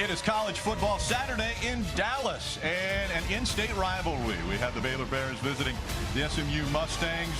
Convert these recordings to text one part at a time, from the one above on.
It is college football Saturday in Dallas and an in-state rivalry. We have the Baylor Bears visiting the SMU Mustangs.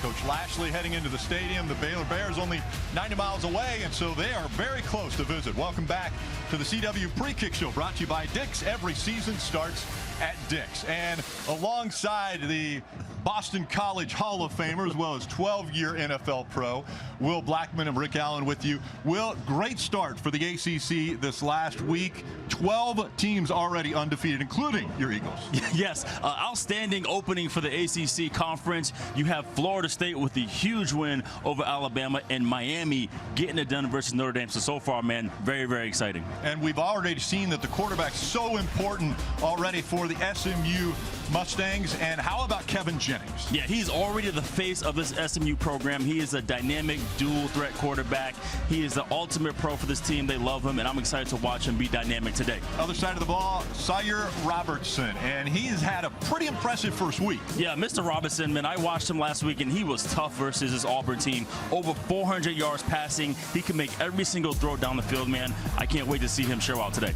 Coach Lashley heading into the stadium. The Baylor Bears only 90 miles away, and so they are very close to visit. Welcome back to the CW Pre-Kick Show, brought to you by Dick's. Every season starts at Dick's. And alongside the Boston College Hall of Famer, as well as 12-year NFL pro, Will Blackman and Rick Allen with you. Will, great start for the ACC this last week. 12 teams already undefeated, including your Eagles. Yes, outstanding opening for the ACC conference. You have Florida State with the huge win over Alabama, and Miami getting it done versus Notre Dame. So far, man, very, very exciting. And we've already seen that the quarterback's so important already for the SMU Mustangs. And how about Kevin Jennings? Yeah, he's already the face of this SMU program. He is a dynamic dual threat quarterback. He is the ultimate pro for this team. They love him, and I'm excited to watch him be dynamic today. Other side of the ball, Sawyer Robertson, and he has had a pretty impressive first week. Yeah, Mr. Robinson, man, I watched him last week, and he was tough versus his Auburn team. Over 400 yards passing. He can make every single throw down the field, man. I can't wait to see him show out today.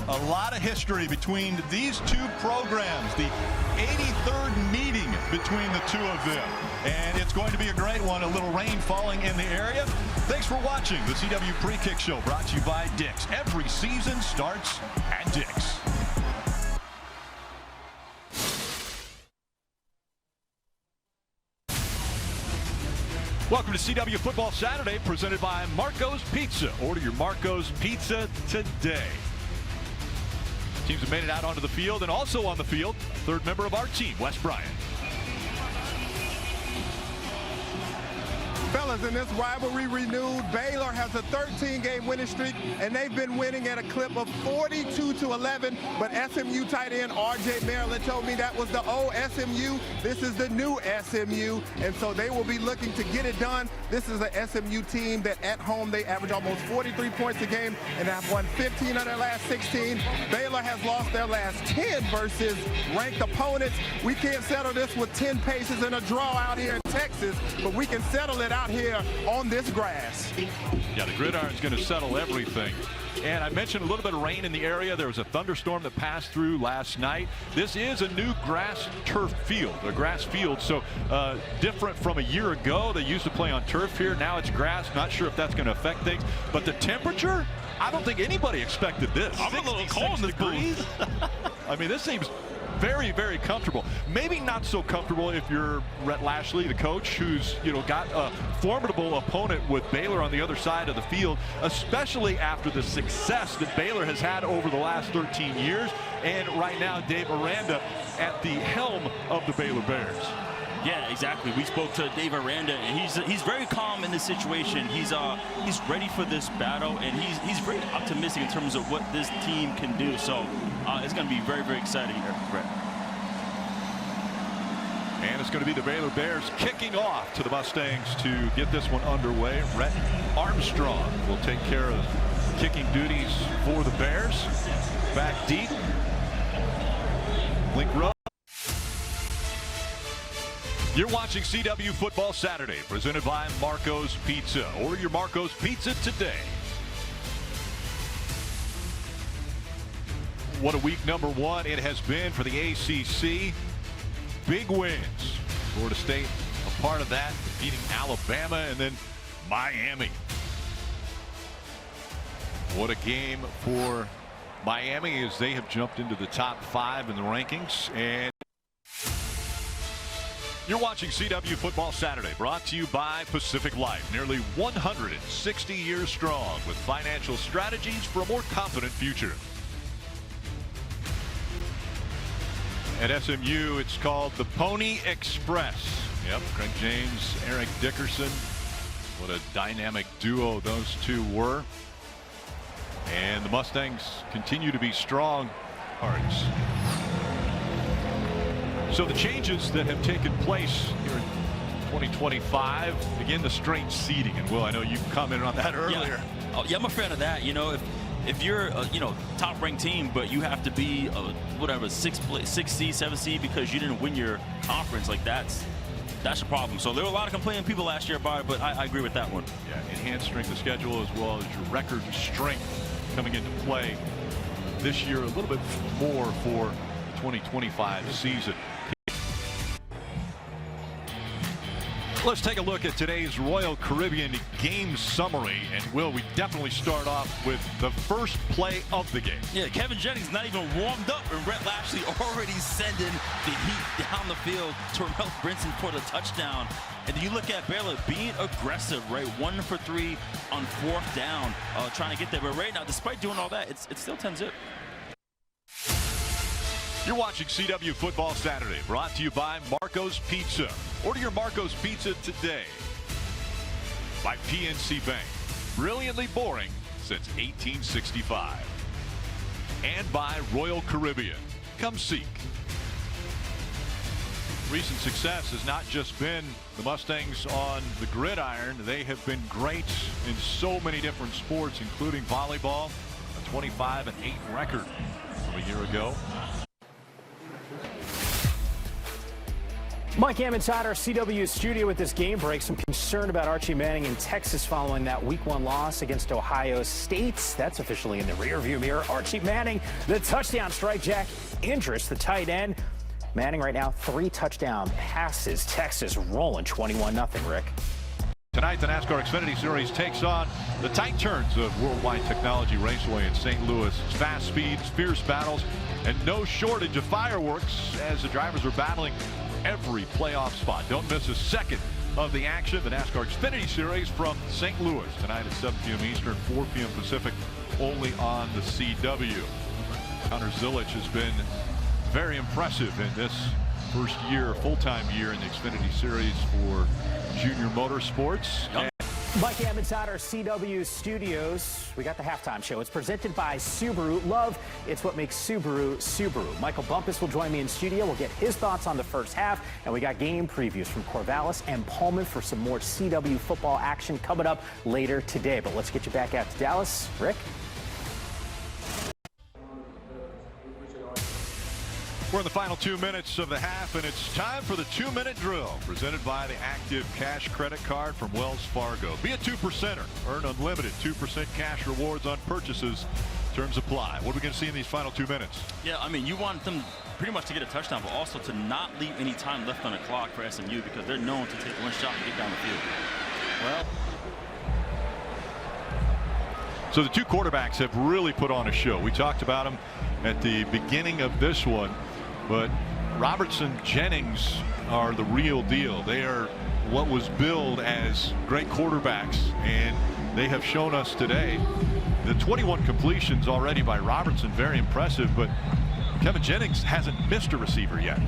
A lot of history between these two programs, the 83rd meeting between the two of them. And it's going to be a great one, a little rain falling in the area. Thanks for watching the CW Pre-Kick Show, brought to you by Dick's. Every season starts at Dick's. Welcome to CW Football Saturday, presented by Marco's Pizza. Order your Marco's Pizza today. Teams have made it out onto the field, and also on the field, third member of our team, Wes Bryant. Fellas, in this rivalry renewed, Baylor has a 13-game winning streak, and they've been winning at a clip of 42-11. But SMU tight end R.J. Maryland told me that was the old SMU. This is the new SMU, and so they will be looking to get it done. This is a SMU team that at home they average almost 43 points a game and have won 15 of their last 16. Baylor has lost their last 10 versus ranked opponents. We can't settle this with 10 paces and a draw out here in Texas, but we can settle it out here on this grass. Yeah, the gridiron's going to settle everything. And I mentioned a little bit of rain in the area. There was a thunderstorm that passed through last night. This is a new grass turf field, a grass field, so different from a year ago. They used to play on turf here. Now it's grass. Not sure if that's going to affect things. But the temperature, I don't think anybody expected this. I'm a little cold in this booth. I mean, this seems very, very comfortable. Maybe not so comfortable if you're Rhett Lashley, the coach, who's got a formidable opponent with Baylor on the other side of the field, especially after the success that Baylor has had over the last 13 years. And right now, Dave Aranda at the helm of the Baylor Bears. Yeah, exactly. We spoke to Dave Aranda, and he's very calm in this situation. He's ready for this battle, and he's very optimistic in terms of what this team can do. So it's going to be very, very exciting here, Brett. And it's going to be the Baylor Bears kicking off to the Mustangs to get this one underway. Rhett Armstrong will take care of kicking duties for the Bears. Back deep. Link row. You're watching CW Football Saturday, presented by Marco's Pizza. Order your Marco's Pizza today. What a week number one it has been for the ACC. Big wins. Florida State a part of that, defeating Alabama and then Miami. What a game for Miami as they have jumped into the top 5 in the rankings. And you're watching CW Football Saturday, brought to you by Pacific Life. Nearly 160 years strong with financial strategies for a more confident future. At SMU, it's called the Pony Express. Yep, Craig James, Eric Dickerson. What a dynamic duo those two were. And the Mustangs continue to be strong hearts. So the changes that have taken place here in 2025, again, the strange seeding. And Will, I know you commented on that earlier. Yeah, oh, yeah, I'm a fan of that. If you're a top-ranked team, but you have to be whatever 6 seed, 7 seed because you didn't win your conference, like that's a problem. So there were a lot of complaining people last year about it, but I agree with that one. Yeah, enhanced strength of schedule as well as your record strength coming into play this year a little bit more for the 2025 season. Let's take a look at today's Royal Caribbean game summary. And Will, we definitely start off with the first play of the game. Yeah, Kevin Jennings not even warmed up, and Rhett Lashley already sending the heat down the field to Terrell Brinson for the touchdown. And then you look at Baylor being aggressive, right? 1 for 3 on 4th down, trying to get there. But right now, despite doing all that, it's still 10-zip. You're watching CW Football Saturday, brought to you by Marco's Pizza. Order your Marco's Pizza today. By PNC Bank, brilliantly boring since 1865. And by Royal Caribbean, come seek. Recent success has not just been the Mustangs on the gridiron. They have been great in so many different sports, including volleyball, a 25-8 record from a year ago. Mike Hamm inside our CW studio with this game break. Some concern about Archie Manning in Texas following that Week 1 loss against Ohio State. That's officially in the rearview mirror. Archie Manning, the touchdown strike. Jack Andrus, the tight end. Manning right now 3 touchdown passes. Texas rolling 21-0, Rick. Tonight, the NASCAR Xfinity Series takes on the tight turns of Worldwide Technology Raceway in St. Louis. Fast speeds, fierce battles, and no shortage of fireworks as the drivers are battling every playoff spot. Don't miss a second of the action. The NASCAR Xfinity Series from St. Louis tonight at 7 p.m. Eastern, 4 p.m. Pacific, only on the CW. Connor Zilic has been very impressive in this first year, full-time year in the Xfinity Series for Junior Motorsports. Mike Hamm inside our CW studios. We got the halftime show. It's presented by Subaru. Love, it's what makes Subaru, Subaru. Michael Bumpus will join me in studio. We'll get his thoughts on the first half. And we got game previews from Corvallis and Pullman for some more CW football action coming up later today. But let's get you back out to Dallas. Rick? We're in the final 2 minutes of the half, and it's time for the 2-minute drill presented by the Active Cash Credit Card from Wells Fargo. Be a 2%er. Earn unlimited 2% cash rewards on purchases. Terms apply. What are we going to see in these final 2 minutes? Yeah, I mean, you want them pretty much to get a touchdown, but also to not leave any time left on the clock for SMU because they're known to take one shot and get down the field. Well, so the two quarterbacks have really put on a show. We talked about them at the beginning of this one. But Robertson, Jennings are the real deal. They are what was billed as great quarterbacks, and they have shown us today. The 21 completions already by Robertson, very impressive, but Kevin Jennings hasn't missed a receiver yet.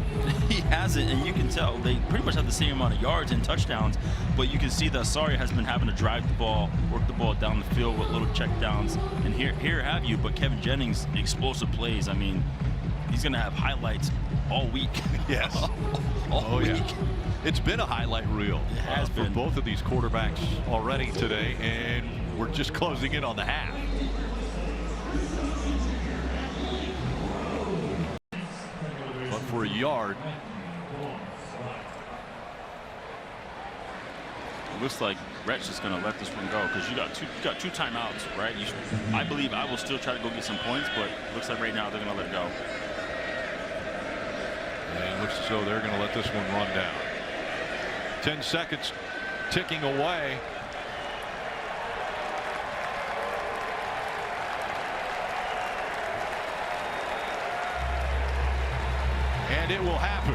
He hasn't, and you can tell they pretty much have the same amount of yards and touchdowns, but you can see that Sawyer has been having to drive the ball, work the ball down the field with little checkdowns, and here have you, but Kevin Jennings, explosive plays. I mean, he's going to have highlights all week. Yes. all week. Yeah. It's been a highlight reel for both of these quarterbacks already today, and we're just closing in on the half. But for a yard. It looks like Rhett's just going to let this one go because you got two timeouts, right? I believe I will still try to go get some points, but it looks like right now they're going to let it go. And it looks as though they're going to let this one run down. 10 seconds ticking away. And it will happen.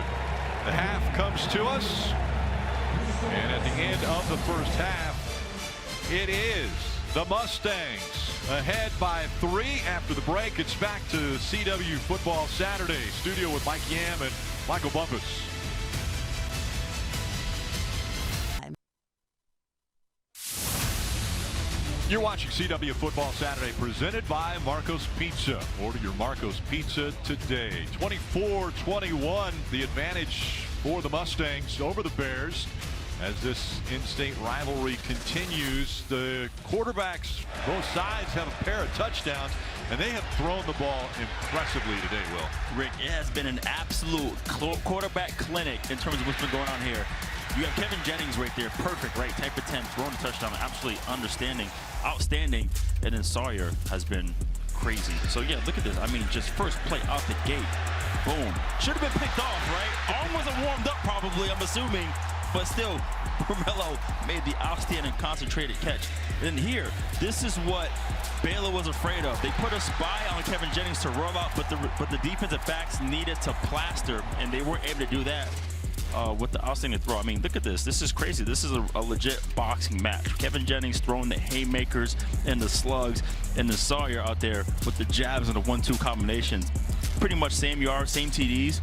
The half comes to us. And at the end of the first half, it is the Mustangs ahead by 3 after the break. It's back to CW Football Saturday. Studio with Mike Hamm and Michael Bumpus. You're watching CW Football Saturday presented by Marco's Pizza. Order your Marco's Pizza today. 24-21, the advantage for the Mustangs over the Bears. As this in-state rivalry continues, the quarterbacks, both sides, have a pair of touchdowns, and they have thrown the ball impressively today, Will. Rick, it has been an absolute quarterback clinic in terms of what's been going on here. You have Kevin Jennings right there, perfect, right? Type of 10, throwing a touchdown, absolutely outstanding. And then Sawyer has been crazy. So yeah, look at this. I mean, just first play out the gate, boom. Should have been picked off, right? Arm wasn't warmed up probably, I'm assuming, but still, Romello made the outstanding concentrated catch. And here, this is what Baylor was afraid of. They put a spy on Kevin Jennings to roll out, but the defensive backs needed to plaster, and they weren't able to do that with the outstanding throw. I mean, look at this. This is crazy. This is a legit boxing match. Kevin Jennings throwing the haymakers and the slugs, and the Sawyer out there with the jabs and the 1-2 combinations. Pretty much same yards, same TDs.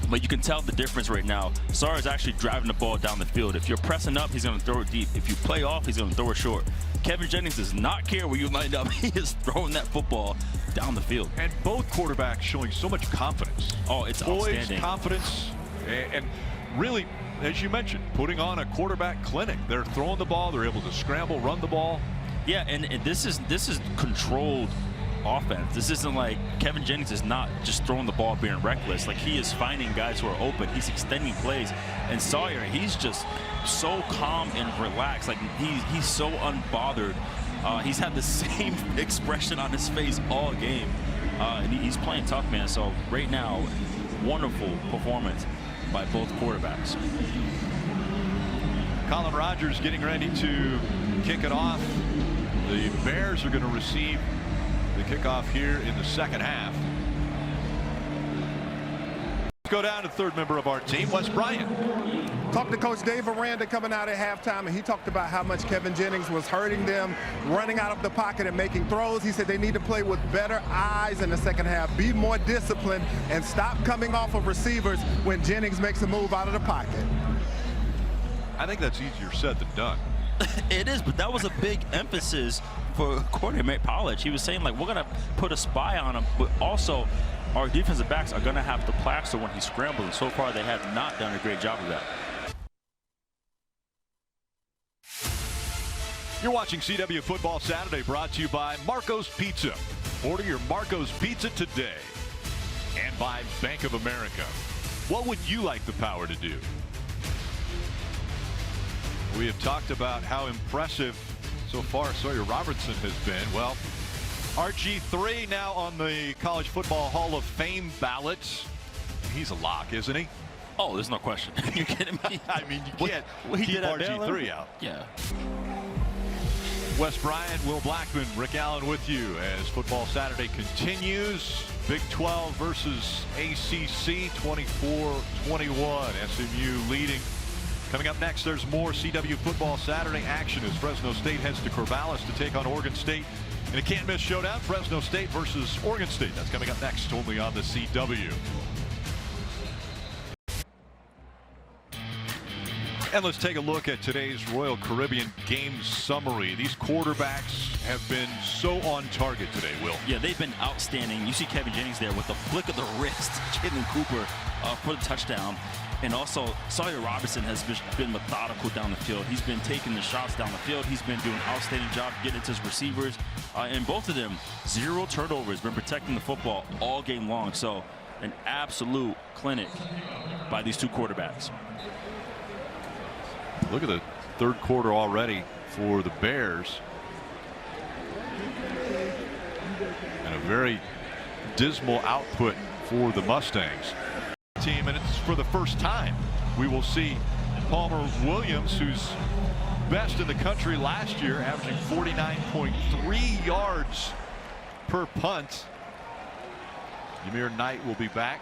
But you can tell the difference right now. Sawyer's actually driving the ball down the field. If you're pressing up, he's going to throw it deep. If you play off, he's going to throw it short. Kevin Jennings does not care where you line up. He is throwing that football down the field. And both quarterbacks showing so much confidence. Oh, it's poise, outstanding. Confidence, and really, as you mentioned, putting on a quarterback clinic. They're throwing the ball. They're able to scramble, run the ball. Yeah, and this is controlled offense. This isn't like Kevin Jennings is not just throwing the ball being reckless. Like, he is finding guys who are open. He's extending plays. And Sawyer, he's just so calm and relaxed. Like, he's so unbothered. He's had the same expression on his face all game. And he's playing tough, man. So right now, wonderful performance by both quarterbacks. Colin Rogers getting ready to kick it off. The Bears are going to receive the kickoff here in the second half. Let's go down to the third member of our team, Wes Bryant. Talked to Coach Dave Aranda coming out at halftime, and he talked about how much Kevin Jennings was hurting them, running out of the pocket and making throws. He said they need to play with better eyes in the second half, be more disciplined, and stop coming off of receivers when Jennings makes a move out of the pocket. I think that's easier said than done. It is, but that was a big emphasis for coordinator Polish. He was saying, like, we're going to put a spy on him, but also our defensive backs are going to have to plaster when he scrambles. And so far, they have not done a great job of that. You're watching CW Football Saturday, brought to you by Marco's Pizza. Order your Marco's Pizza today. And by Bank of America. What would you like the Power to do? We have talked about how impressive so far Sawyer Robertson has been. Well, RG3 now on the College Football Hall of Fame ballot. He's a lock, isn't he? Oh, there's no question. You're kidding me? I mean, you can't keep RG3 out. Yeah. Wes Bryant, Will Blackman, Rick Allen with you as Football Saturday continues. Big 12 versus ACC, 24-21. SMU leading. Coming up next, there's more CW Football Saturday action as Fresno State heads to Corvallis to take on Oregon State in a can't-miss showdown. Fresno State versus Oregon State. That's coming up next, only on the CW. And let's take a look at today's Royal Caribbean game summary. These quarterbacks have been so on target today, Will. Yeah, they've been outstanding. You see Kevin Jennings there with the flick of the wrist, Jalen Cooper for the touchdown. And also, Sawyer Robertson has been methodical down the field. He's been taking the shots down the field. He's been doing an outstanding job getting to his receivers. And both of them, 0 turnovers, been protecting the football all game long. So, an absolute clinic by these two quarterbacks. Look at the third quarter already for the Bears. And a very dismal output for the Mustangs. Team, and it's for the first time we will see Palmer Williams, who's best in the country last year, averaging 49.3 yards per punt. Ymir Knight will be back.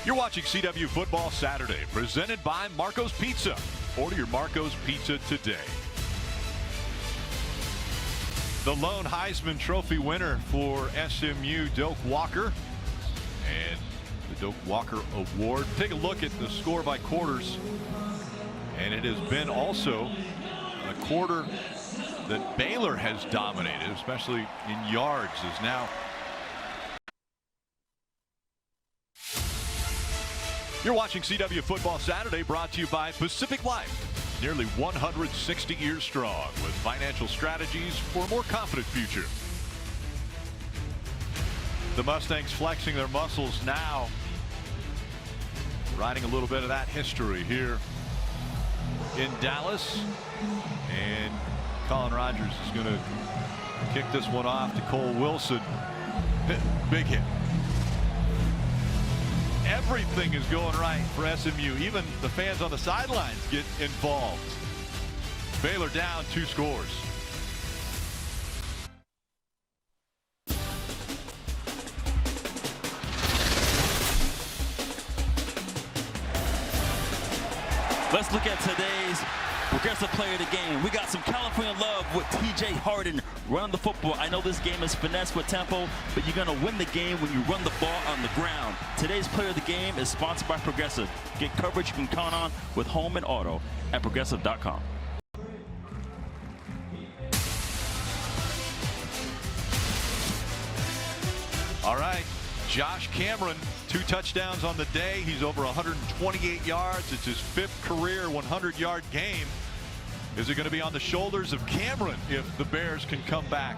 You're watching CW Football Saturday, presented by Marco's Pizza. Order your Marco's Pizza today. The lone Heisman Trophy winner for SMU, Doak Walker, and the Doak Walker Award. Take a look at the score by quarters, and it has been also a quarter that Baylor has dominated, especially in yards, is now. You're watching CW Football Saturday, brought to you by Pacific Life. Nearly 160 years strong with financial strategies for a more confident future. The Mustangs flexing their muscles now, riding a little bit of that history here in Dallas. And Colin Rogers is going to kick this one off to Cole Wilson. Big hit. Everything is going right for SMU. Even the fans on the sidelines get involved. Baylor down 2 scores. Let's look at today's Progressive Player of the Game. We got some California love with TJ Harden running the football. I know this game is finesse with tempo, but you're going to win the game when you run the ball on the ground. Today's Player of the Game is sponsored by Progressive. Get coverage you can count on with home and auto at Progressive.com. All right, Josh Cameron, 2 touchdowns on the day. He's over 128 yards. It's his 5th career 100-yard game. Is it going to be on the shoulders of Cameron if the Bears can come back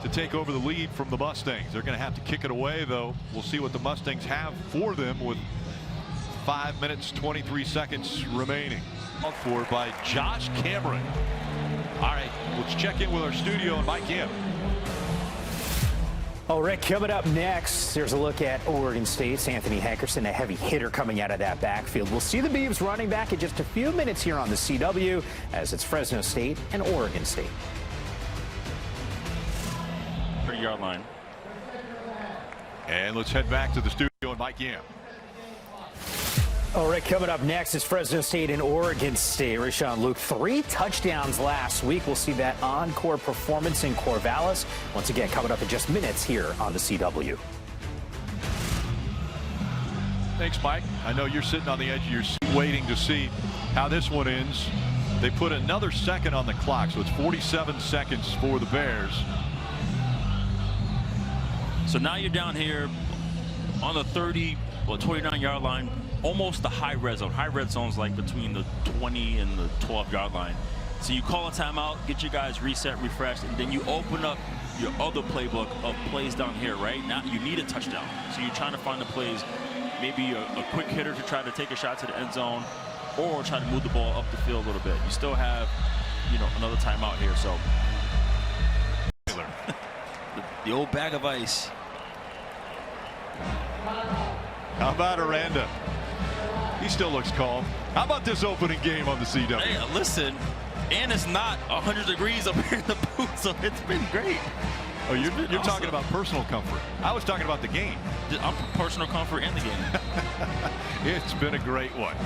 to take over the lead from the Mustangs? They're going to have to kick it away, though. We'll see what the Mustangs have for them with 5 minutes, 23 seconds remaining. For by Josh Cameron. All right, let's check in with our studio and Mike in. Oh, Rick, coming up next, there's a look at Oregon State's Anthony Hankerson, a heavy hitter coming out of that backfield. We'll see the Beavs running back in just a few minutes here on the CW as it's Fresno State and Oregon State. 30-yard line. And let's head back to the studio and Mike in. All right, coming up next is Fresno State and Oregon State. Rashawn Luke, 3 touchdowns last week. We'll see that encore performance in Corvallis. Once again, coming up in just minutes here on the CW. Thanks, Mike. I know you're sitting on the edge of your seat waiting to see how this one ends. They put another second on the clock, so it's 47 seconds for the Bears. So now you're down here on the 29-yard line. Almost the high red zone. High red zone's like between the 20 and the 12-yard line. So you call a timeout, get your guys reset, refreshed, and then you open up your other playbook of plays down here, right? Now you need a touchdown. So you're trying to find the plays, maybe a quick hitter to try to take a shot to the end zone or try to move the ball up the field a little bit. You still have, another timeout here. So the old bag of ice. How about Aranda? He still looks calm. How about this opening game on the CW? Hey, listen, and it's not 100 degrees up here in the booth, so it's been great. Oh, you're awesome. Talking about personal comfort. I was talking about the game. I'm personal comfort in the game. It's been a great one.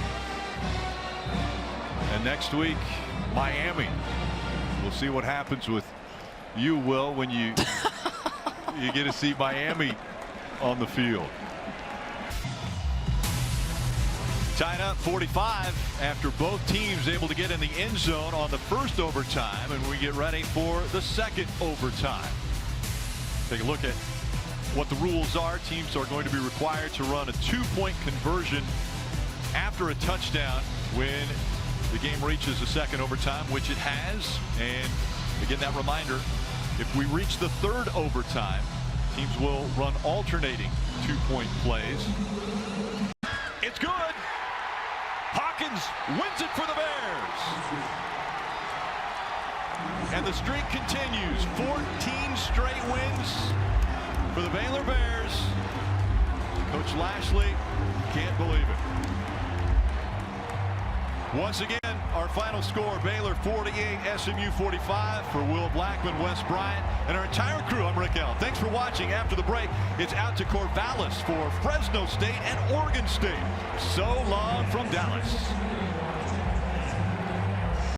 And next week, Miami. We'll see what happens with you, Will, when you get to see Miami on the field. Tied up 45 after both teams able to get in the end zone on the first overtime, and we get ready for the second overtime. Take a look at what the rules are. Teams are going to be required to run a 2-point conversion after a touchdown when the game reaches the second overtime, which it has. And again, that reminder, if we reach the third overtime, teams will run alternating 2-point plays. It's good. Hawkins wins it for the Bears. And the streak continues. 14 straight wins for the Baylor Bears. Coach Lashley can't believe it. Once again, our final score, Baylor 48, SMU 45. For Will Blackman, Wes Bryant, and our entire crew, I'm Rick Allen. Thanks for watching. After the break, it's out to Corvallis for Fresno State and Oregon State. So long from Dallas.